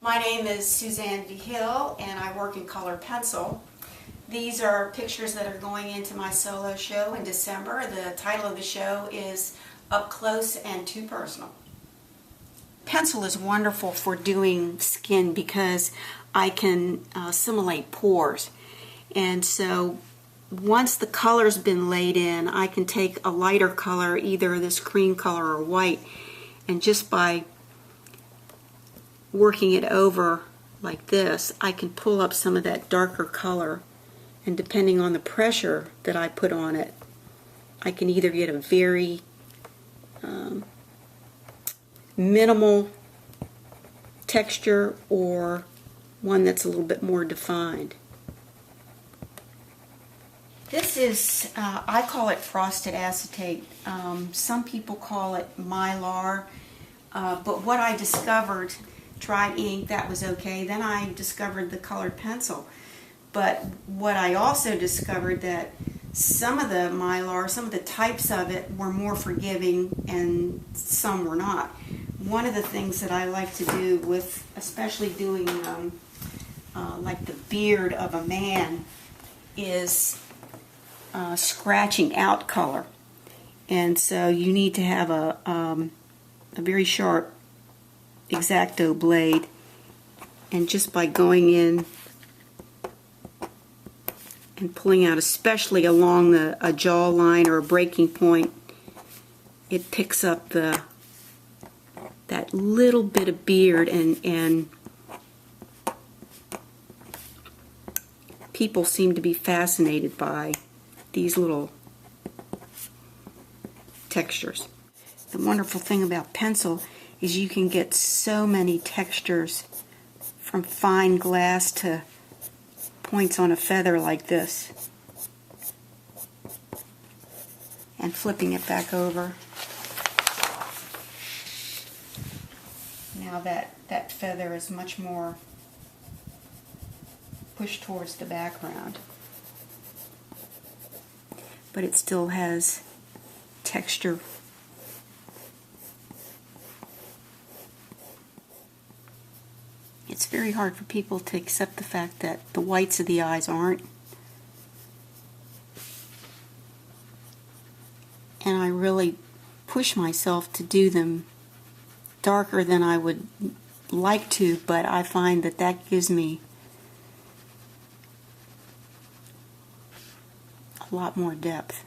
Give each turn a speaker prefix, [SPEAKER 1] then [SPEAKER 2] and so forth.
[SPEAKER 1] My name is Suzanne Vigil and I work in color pencil. These are pictures that are going into my solo show in December. The title of the show is Up Close and Too Personal. Pencil is wonderful for doing skin because I can simulate pores. And so once the color's been laid in, I can take a lighter color, either this cream color or white, and just by working it over like this, I can pull up some of that darker color, and depending on the pressure that I put on it, I can either get a very minimal texture or one that's a little bit more defined. This is, I call it frosted acetate. Some people call it mylar, but what I discovered, tried ink, that was okay. Then I discovered the colored pencil. But what I also discovered that some of the mylar, some of the types of it were more forgiving and some were not. One of the things that I like to do with, especially doing like the beard of a man, is scratching out color. And so you need to have a very sharp X-Acto blade, and just by going in and pulling out, especially along a jawline or a breaking point, it picks up that little bit of beard, and people seem to be fascinated by these little textures. The wonderful thing about pencil is you can get so many textures, from fine glass to points on a feather like this. And flipping it back over. Now that feather is much more pushed towards the background, but it still has texture. It's very hard for people to accept the fact that the whites of the eyes aren't. And I really push myself to do them darker than I would like to, but I find that that gives me a lot more depth.